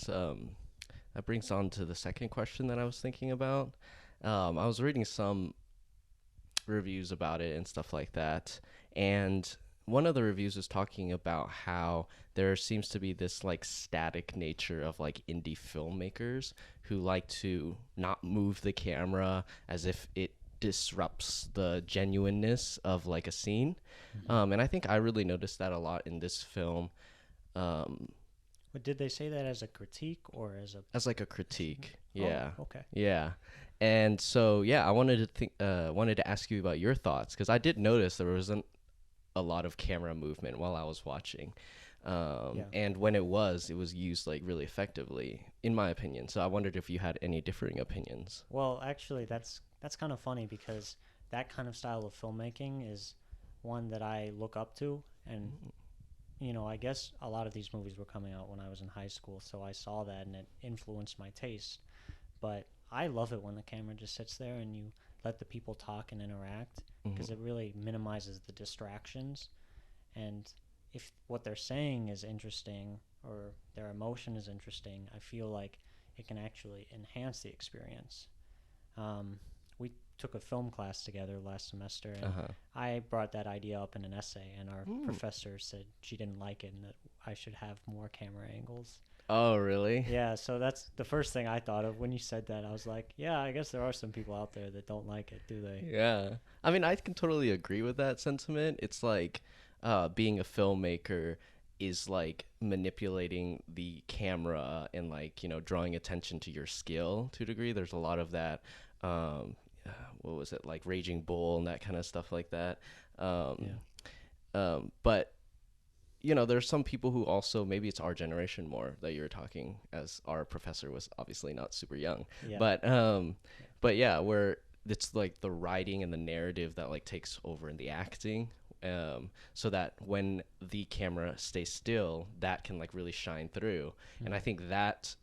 that brings on to the second question that I was thinking about. I was reading some reviews about it and stuff like that, and one of the reviews was talking about how there seems to be this like static nature of like indie filmmakers who like to not move the camera as if it disrupts the genuineness of like a scene. And I think I really noticed that a lot in this film. um, But did they say that as a critique or as a? as like a critique. Yeah. Oh, okay. Yeah. And so yeah, I wanted to ask you about your thoughts, because I did notice there wasn't a lot of camera movement while I was watching. Yeah. And when it was used like really effectively, in my opinion. So I wondered if you had any differing opinions. Well, actually, that's kind of funny because that kind of style of filmmaking is one that I look up to, and I guess a lot of these movies were coming out when I was in high school, so I saw that and it influenced my taste. But I love it when the camera just sits there and you let the people talk and interact because Hmm. it really minimizes the distractions. And if what they're saying is interesting or their emotion is interesting, I feel like it can actually enhance the experience. We took a film class together last semester, and Uh-huh. I brought that idea up in an essay, and our Mm. professor said she didn't like it and that I should have more camera angles. Oh, really? Yeah, so that's the first thing I thought of when you said that. I was like, yeah, I guess there are some people out there that don't like it, do they? Yeah. I mean, I can totally agree with that sentiment. It's like being a filmmaker is like manipulating the camera and like, drawing attention to your skill to a degree. There's a lot of that. Um, what was it? Like Raging Bull and that kind of stuff like that. Um, Yeah. but there's some people who also, maybe it's our generation more that you're talking, as our professor was obviously not super young, Yeah. but but yeah, where it's like the writing and the narrative that like takes over in the acting, so that when the camera stays still, that can like really shine through. And I Mhm. think that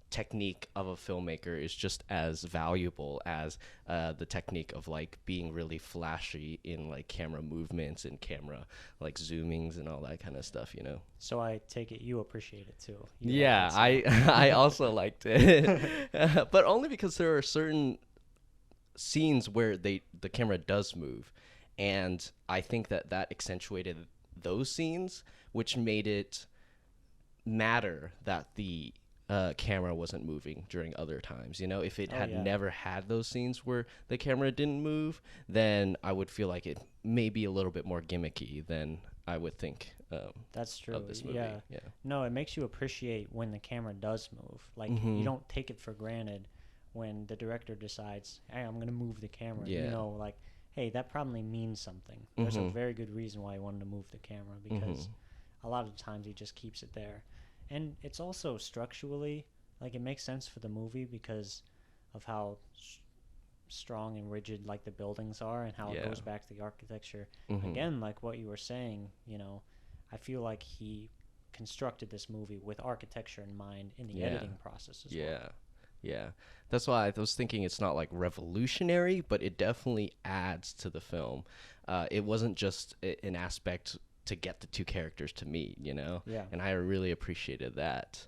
technique of a filmmaker is just as valuable as the technique of like being really flashy in like camera movements and camera like zoomings and all that kind of stuff. So I take it you appreciate it too. You like Yeah, that I style. I also liked it. But only because there are certain scenes where the camera does move, and I think that accentuated those scenes, which made it matter that the camera wasn't moving during other times. If it Oh had yeah. never had those scenes where the camera didn't move, then I would feel like it may be a little bit more gimmicky than I would think That's of true. this Yeah. movie. Yeah. No, it makes you appreciate when the camera does move. Like you Hmm. don't take it for granted when the director decides, "Hey, I'm going to move the camera." Yeah. Like, "Hey, that probably means something." There's a Hmm. very good reason why he wanted to move the camera Hmm. because a lot of the times he just keeps it there. And it's also structurally like it makes sense for the movie because of how strong and rigid like the buildings are and how it Yeah. goes back to the architecture. Hmm. Again, like what you were saying, I feel like he constructed this movie with architecture in mind in the Yeah. editing process as well. Yeah. Yeah. That's why I was thinking it's not like revolutionary, but it definitely adds to the film. It wasn't just an aspect to get the two characters to meet. Yeah. And I really appreciated that.